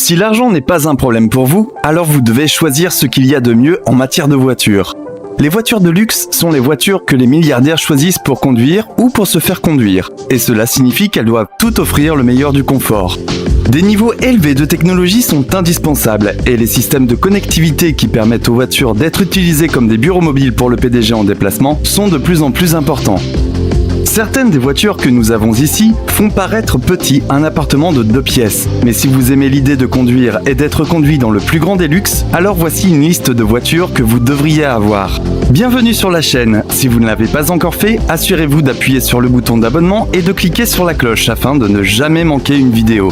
Si l'argent n'est pas un problème pour vous, alors vous devez choisir ce qu'il y a de mieux en matière de voitures. Les voitures de luxe sont les voitures que les milliardaires choisissent pour conduire ou pour se faire conduire. Et cela signifie qu'elles doivent tout offrir le meilleur du confort. Des niveaux élevés de technologie sont indispensables et les systèmes de connectivité qui permettent aux voitures d'être utilisées comme des bureaux mobiles pour le PDG en déplacement sont de plus en plus importants. Certaines des voitures que nous avons ici font paraître petit un appartement de 2 pièces. Mais si vous aimez l'idée de conduire et d'être conduit dans le plus grand des luxes, alors voici une liste de voitures que vous devriez avoir. Bienvenue sur la chaîne. Si vous ne l'avez pas encore fait, assurez-vous d'appuyer sur le bouton d'abonnement et de cliquer sur la cloche afin de ne jamais manquer une vidéo.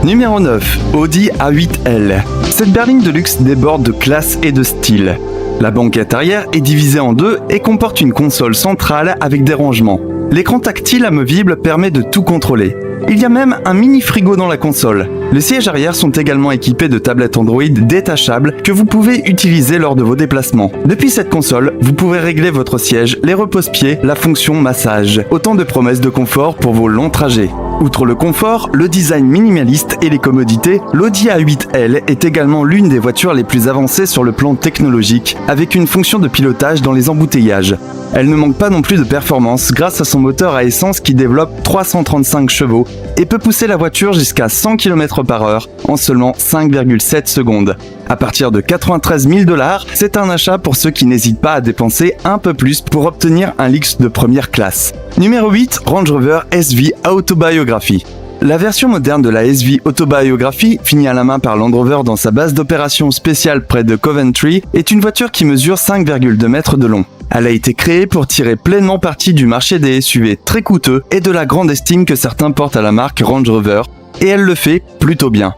Numéro 9. Audi A8L. Cette berline de luxe déborde de classe et de style. La banquette arrière est divisée en deux et comporte une console centrale avec des rangements. L'écran tactile amovible permet de tout contrôler. Il y a même un mini frigo dans la console. Les sièges arrière sont également équipés de tablettes Android détachables que vous pouvez utiliser lors de vos déplacements. Depuis cette console, vous pouvez régler votre siège, les repose-pieds, la fonction massage. Autant de promesses de confort pour vos longs trajets. Outre le confort, le design minimaliste et les commodités, l'Audi A8L est également l'une des voitures les plus avancées sur le plan technologique, avec une fonction de pilotage dans les embouteillages. Elle ne manque pas non plus de performance grâce à son moteur à essence qui développe 335 chevaux et peut pousser la voiture jusqu'à 100 km/h en seulement 5,7 secondes. À partir de 93 000 $, c'est un achat pour ceux qui n'hésitent pas à dépenser un peu plus pour obtenir un luxe de première classe. Numéro 8, Range Rover SV Autobiography. La version moderne de la SV Autobiography, finie à la main par Land Rover dans sa base d'opération spéciale près de Coventry, est une voiture qui mesure 5,2 mètres de long. Elle a été créée pour tirer pleinement parti du marché des SUV très coûteux et de la grande estime que certains portent à la marque Range Rover, et elle le fait plutôt bien.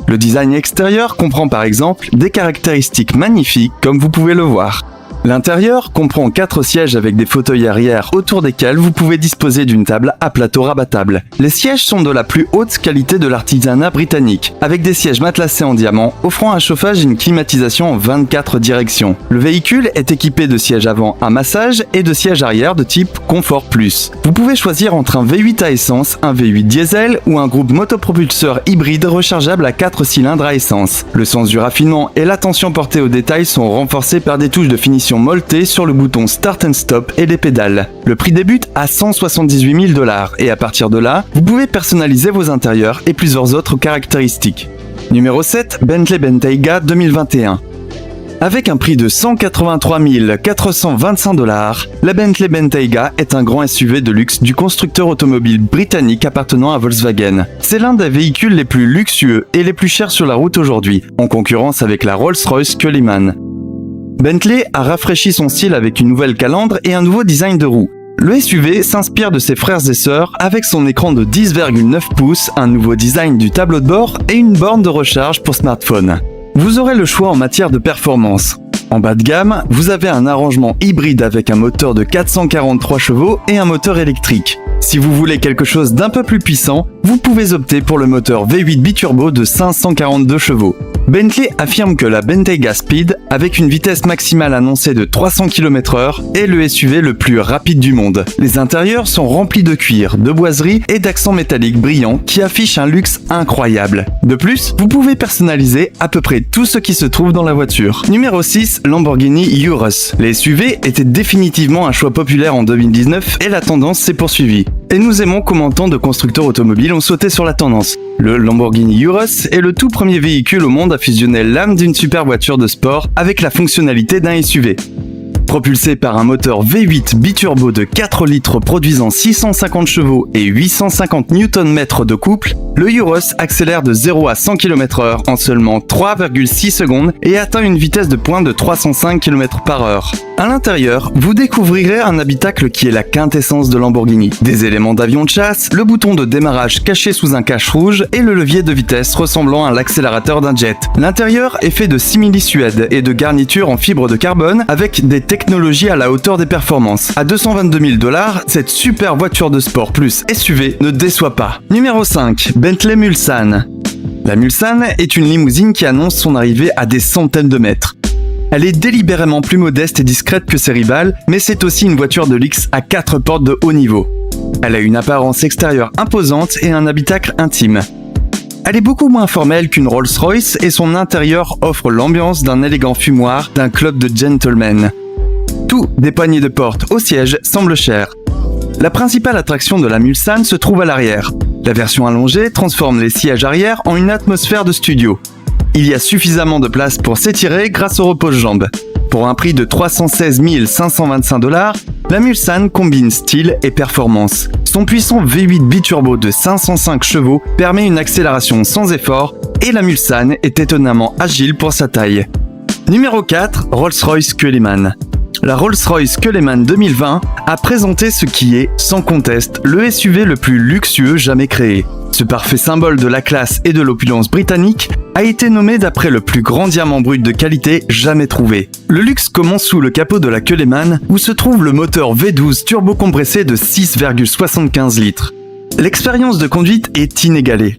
Le design extérieur comprend par exemple des caractéristiques magnifiques comme vous pouvez le voir. L'intérieur comprend 4 sièges avec des fauteuils arrière autour desquels vous pouvez disposer d'une table à plateau rabattable. Les sièges sont de la plus haute qualité de l'artisanat britannique, avec des sièges matelassés en diamant, offrant un chauffage et une climatisation en 24 directions. Le véhicule est équipé de sièges avant à massage et de sièges arrière de type Comfort Plus. Vous pouvez choisir entre un V8 à essence, un V8 diesel ou un groupe motopropulseur hybride rechargeable à 4 cylindres à essence. Le sens du raffinement et l'attention portée aux détails sont renforcés par des touches de finition molletées sur le bouton Start and Stop et les pédales. Le prix débute à 178 000 $ et à partir de là, vous pouvez personnaliser vos intérieurs et plusieurs autres caractéristiques. Numéro 7, Bentley Bentayga 2021. Avec un prix de 183 425 $, la Bentley Bentayga est un grand SUV de luxe du constructeur automobile britannique appartenant à Volkswagen. C'est l'un des véhicules les plus luxueux et les plus chers sur la route aujourd'hui, en concurrence avec la Rolls-Royce Cullinan. Bentley a rafraîchi son style avec une nouvelle calandre et un nouveau design de roue. Le SUV s'inspire de ses frères et sœurs avec son écran de 10,9 pouces, un nouveau design du tableau de bord et une borne de recharge pour smartphone. Vous aurez le choix en matière de performance. En bas de gamme, vous avez un arrangement hybride avec un moteur de 443 chevaux et un moteur électrique. Si vous voulez quelque chose d'un peu plus puissant, vous pouvez opter pour le moteur V8 biturbo de 542 chevaux. Bentley affirme que la Bentayga Speed, avec une vitesse maximale annoncée de 300 km/h, est le SUV le plus rapide du monde. Les intérieurs sont remplis de cuir, de boiseries et d'accents métalliques brillants qui affichent un luxe incroyable. De plus, vous pouvez personnaliser à peu près tout ce qui se trouve dans la voiture. Numéro 6, Lamborghini Urus. Les SUV étaient définitivement un choix populaire en 2019 et la tendance s'est poursuivie. Et nous aimons comment tant de constructeurs automobiles ont sauté sur la tendance. Le Lamborghini Urus est le tout premier véhicule au monde à fusionner l'âme d'une super voiture de sport avec la fonctionnalité d'un SUV. Propulsé par un moteur V8 biturbo de 4 litres produisant 650 chevaux et 850 Nm de couple, le Urus accélère de 0 à 100 km/h en seulement 3,6 secondes et atteint une vitesse de pointe de 305 km/h. À l'intérieur, vous découvrirez un habitacle qui est la quintessence de Lamborghini. Des éléments d'avion de chasse, le bouton de démarrage caché sous un cache rouge et le levier de vitesse ressemblant à l'accélérateur d'un jet. L'intérieur est fait de simili-suède et de garnitures en fibre de carbone avec des technologies à la hauteur des performances. À 222 000 $, cette super voiture de sport plus SUV ne déçoit pas. Numéro 5, Bentley Mulsanne. La Mulsanne est une limousine qui annonce son arrivée à des centaines de mètres. Elle est délibérément plus modeste et discrète que ses rivales, mais c'est aussi une voiture de luxe à 4 portes de haut niveau. Elle a une apparence extérieure imposante et un habitacle intime. Elle est beaucoup moins formelle qu'une Rolls-Royce et son intérieur offre l'ambiance d'un élégant fumoir d'un club de gentlemen. Tout, des poignées de porte au siège, semble cher. La principale attraction de la Mulsanne se trouve à l'arrière. La version allongée transforme les sièges arrière en une atmosphère de studio. Il y a suffisamment de place pour s'étirer grâce au repose-jambes. Pour un prix de 316 525 $, la Mulsanne combine style et performance. Son puissant V8 biturbo de 505 chevaux permet une accélération sans effort et la Mulsanne est étonnamment agile pour sa taille. Numéro 4, Rolls-Royce Cullinan. La Rolls-Royce Cullinan 2020 a présenté ce qui est, sans conteste, le SUV le plus luxueux jamais créé. Ce parfait symbole de la classe et de l'opulence britannique a été nommé d'après le plus grand diamant brut de qualité jamais trouvé. Le luxe commence sous le capot de la Cullinan où se trouve le moteur V12 turbocompressé de 6,75 litres. L'expérience de conduite est inégalée.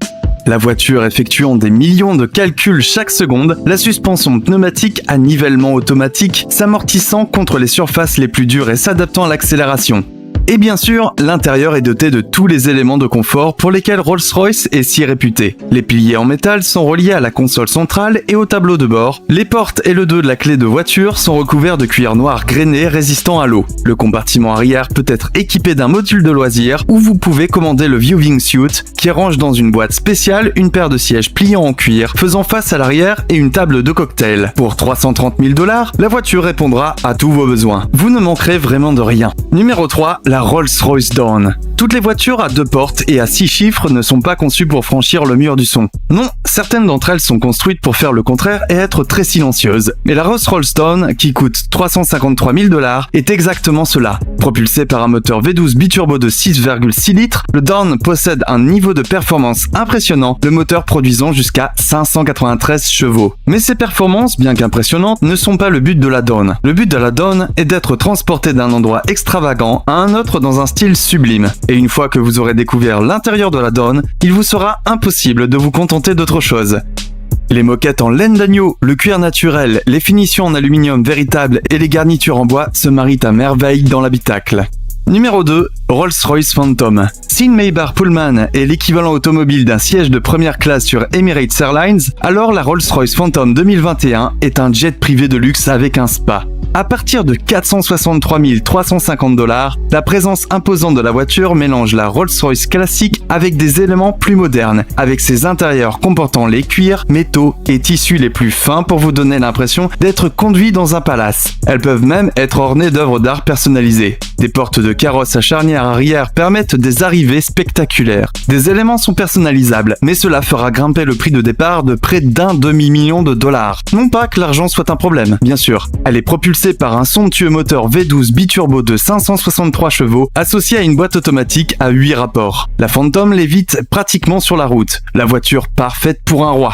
La voiture effectuant des millions de calculs chaque seconde, la suspension pneumatique à nivellement automatique s'amortissant contre les surfaces les plus dures et s'adaptant à l'accélération. Et bien sûr, l'intérieur est doté de tous les éléments de confort pour lesquels Rolls-Royce est si réputé. Les piliers en métal sont reliés à la console centrale et au tableau de bord. Les portes et le dos de la clé de voiture sont recouverts de cuir noir grainé résistant à l'eau. Le compartiment arrière peut être équipé d'un module de loisirs où vous pouvez commander le viewing suite qui range dans une boîte spéciale une paire de sièges pliants en cuir faisant face à l'arrière et une table de cocktail. Pour 330 000 $, la voiture répondra à tous vos besoins. Vous ne manquerez vraiment de rien. Numéro 3, la Rolls-Royce Dawn. Toutes les voitures à 2 portes et à 6 chiffres ne sont pas conçues pour franchir le mur du son. Non, certaines d'entre elles sont construites pour faire le contraire et être très silencieuses. Mais la Rolls-Royce Dawn, qui coûte 353 000 $, est exactement cela. Propulsé par un moteur V12 biturbo de 6,6 litres, le Dawn possède un niveau de performance impressionnant, le moteur produisant jusqu'à 593 chevaux. Mais ces performances, bien qu'impressionnantes, ne sont pas le but de la Dawn. Le but de la Dawn est d'être transporté d'un endroit extravagant à un autre dans un style sublime. Et une fois que vous aurez découvert l'intérieur de la Dawn, il vous sera impossible de vous contenter d'autre chose. Les moquettes en laine d'agneau, le cuir naturel, les finitions en aluminium véritable et les garnitures en bois se marient à merveille dans l'habitacle. Numéro 2, Rolls-Royce Phantom. Si une Maybach Pullman est l'équivalent automobile d'un siège de première classe sur Emirates Airlines, alors la Rolls-Royce Phantom 2021 est un jet privé de luxe avec un spa. À partir de 463 350 $, la présence imposante de la voiture mélange la Rolls-Royce classique avec des éléments plus modernes, avec ses intérieurs comportant les cuirs, métaux et tissus les plus fins pour vous donner l'impression d'être conduit dans un palace. Elles peuvent même être ornées d'œuvres d'art personnalisées. Des portes de carrosse à charnière arrière permettent des arrivées spectaculaires. Des éléments sont personnalisables, mais cela fera grimper le prix de départ de près d'un demi-million de $. Non pas que l'argent soit un problème, bien sûr. Elle est propulsée par un somptueux moteur V12 biturbo de 563 chevaux associé à une boîte automatique à 8 rapports. La Phantom lévite pratiquement sur la route. La voiture parfaite pour un roi.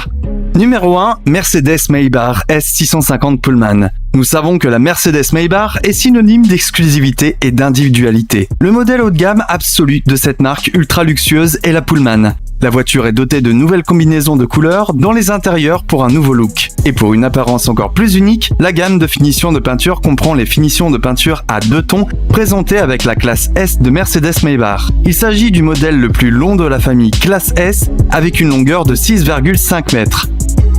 Numéro 1, Mercedes Maybach S650 Pullman. Nous savons que la Mercedes Maybach est synonyme d'exclusivité et d'individualité. Le modèle haut de gamme absolu de cette marque ultra luxueuse est la Pullman. La voiture est dotée de nouvelles combinaisons de couleurs dans les intérieurs pour un nouveau look. Et pour une apparence encore plus unique, la gamme de finitions de peinture comprend les finitions de peinture à 2 tons présentées avec la classe S de Mercedes Maybach. Il s'agit du modèle le plus long de la famille classe S avec une longueur de 6,5 mètres.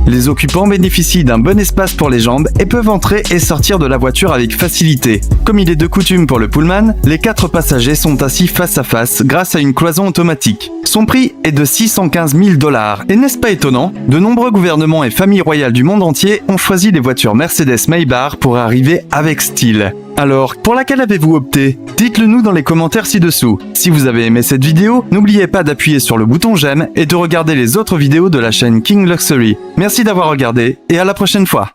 Les occupants bénéficient d'un bon espace pour les jambes et peuvent entrer et sortir de la voiture avec facilité. Comme il est de coutume pour le Pullman, les 4 passagers sont assis face à face grâce à une cloison automatique. Son prix est de 615 000 $. Et n'est-ce pas étonnant? De nombreux gouvernements et familles royales du monde entier ont choisi les voitures Mercedes Maybach pour arriver avec style. Alors, pour laquelle avez-vous opté? Dites-le nous dans les commentaires ci-dessous. Si vous avez aimé cette vidéo, n'oubliez pas d'appuyer sur le bouton j'aime et de regarder les autres vidéos de la chaîne King Luxury. Merci d'avoir regardé et à la prochaine fois.